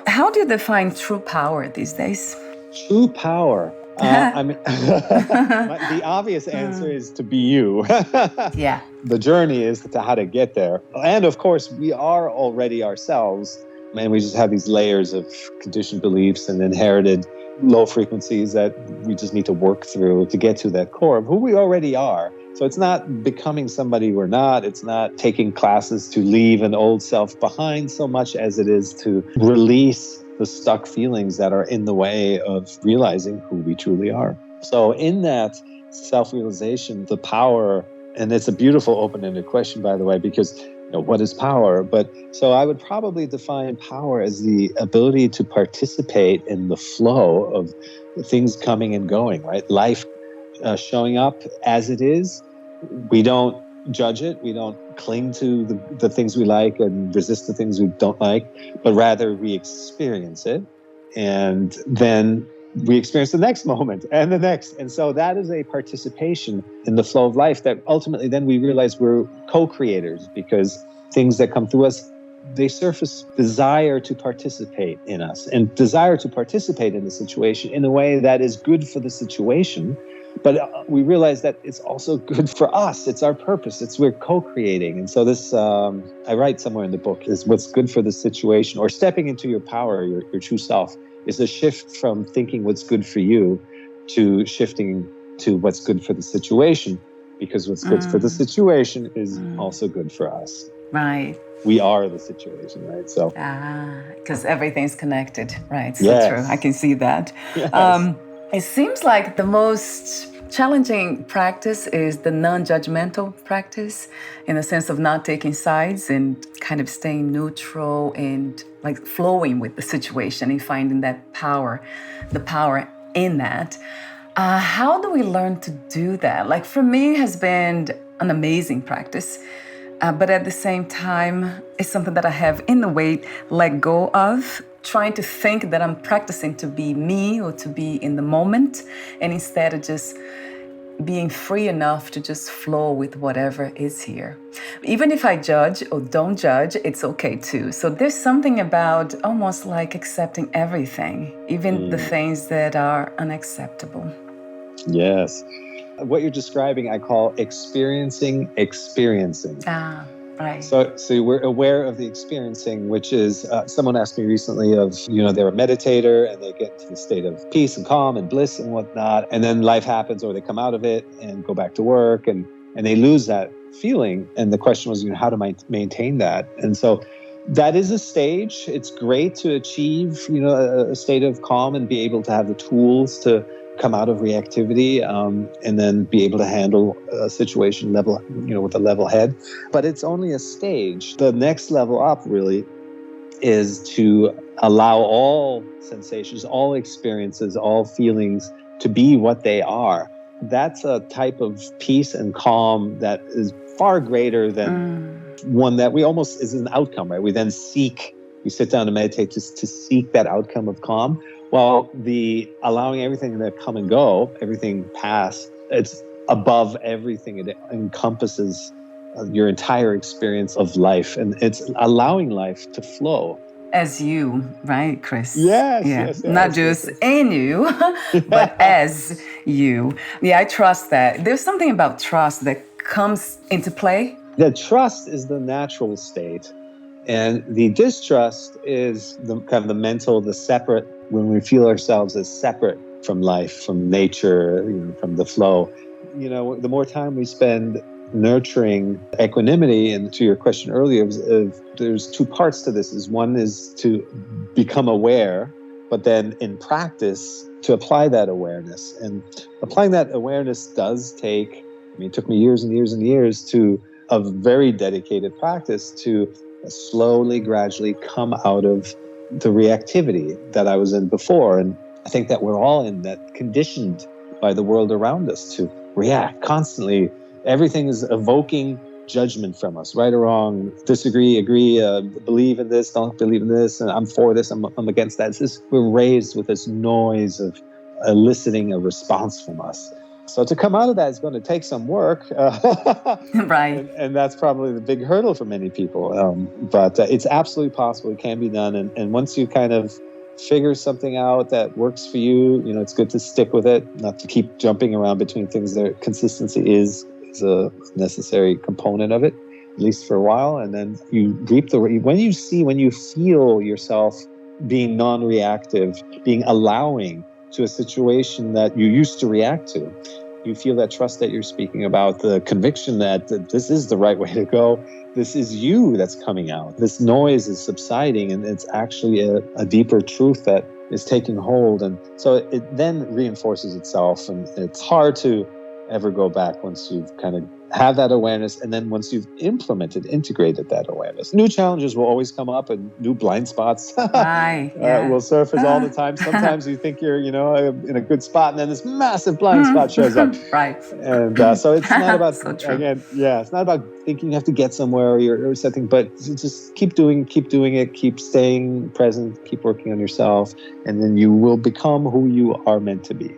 How do you define true power these days? True power. The obvious answer is to be you. Yeah. The journey is to how to get there. And of course, we are already ourselves. And we just have these layers of conditioned beliefs and inherited low frequencies that we just need to work through to get to that core of who we already are. So it's not becoming somebody we're not. It's not taking classes to leave an old self behind so much as it is to release the stuck feelings that are in the way of realizing who we truly are. So in that self-realization, the power, and it's a beautiful open-ended question, by the way, because what is power? But so I would probably define power as the ability to participate in the flow of things coming and going, right? Life showing up as it is. We don't judge it. We don't cling to the things we like and resist the things we don't like, but rather we experience it. And then we experience the next moment and the next. And so that is a participation in the flow of life that ultimately then we realize we're co-creators, because things that come through us, they surface desire to participate in us and desire to participate in the situation in a way that is good for the situation. But we realize that it's also good for us. It's our purpose. We're co-creating. And so this, I write somewhere in the book, is what's good for the situation, or stepping into your power, your true self, is a shift from thinking what's good for you to shifting to what's good for the situation, because what's good for the situation is also good for us. Right. We are the situation, right? So because everything's connected, right? So yes. True. I can see that. Yes. It seems like the most challenging practice is the non-judgmental practice, in the sense of not taking sides and kind of staying neutral and like flowing with the situation and finding that power, the power in that. How do we learn to do that? Like for me, it has been an amazing practice. But at the same time, it's something that I have in a way let go of, trying to think that I'm practicing to be me or to be in the moment, and instead of just being free enough to just flow with whatever is here. Even if I judge or don't judge, it's okay too. So there's something about almost like accepting everything, even the things that are unacceptable. Yes. What you're describing, I call experiencing. Right. So we're aware of the experiencing, which is, someone asked me recently of, they're a meditator and they get into the state of peace and calm and bliss and whatnot. And then life happens, or they come out of it and go back to work and they lose that feeling. And the question was, how do I maintain that? And so that is a stage. It's great to achieve, a state of calm and be able to have the tools to come out of reactivity, and then be able to handle a situation level, with a level head. But it's only a stage. The next level up really is to allow all sensations, all experiences, all feelings to be what they are. That's a type of peace and calm that is far greater than one that we almost is an outcome, right? We then we sit down to meditate just to seek that outcome of calm. Well, the allowing everything to come and go, everything pass, it's above everything. It encompasses your entire experience of life, and it's allowing life to flow. As you, right, Chris? Yes, yeah. yes. Not just in you, but as you. Yeah, I trust that. There's something about trust that comes into play. The trust is the natural state. And the distrust is the kind of the mental, the separate, when we feel ourselves as separate from life, from nature, from the flow. The more time we spend nurturing equanimity, and to your question earlier, there's two parts to this. One is to become aware, but then in practice, to apply that awareness. And applying that awareness does take, it took me years and years and years to a very dedicated practice to slowly, gradually come out of the reactivity that I was in before. And I think that we're all in that, conditioned by the world around us to react constantly. Everything is evoking judgment from us, right or wrong, disagree, agree, believe in this, don't believe in this, and I'm for this, I'm against that. We're raised with this noise of eliciting a response from us. So to come out of that is going to take some work. Right. And that's probably the big hurdle for many people. But it's absolutely possible. It can be done. And once you kind of figure something out that works for you, it's good to stick with it, not to keep jumping around between things. There, consistency is a necessary component of it, at least for a while. And then you reap when you feel yourself being non-reactive, being allowing to a situation that you used to react to. You feel that trust that you're speaking about, the conviction that this is the right way to go. This is you that's coming out. This noise is subsiding, and it's actually a deeper truth that is taking hold. And so it then reinforces itself, and it's hard to ever go back once you've kind of have that awareness. And then once you've integrated that awareness, new challenges will always come up and new blind spots Right, yeah. will surface all the time. Sometimes you think you're, in a good spot, and then this massive blind spot shows up. Right. And so it's not about, So true. it's not about thinking you have to get somewhere or something, but just keep doing it, keep staying present, keep working on yourself, and then you will become who you are meant to be.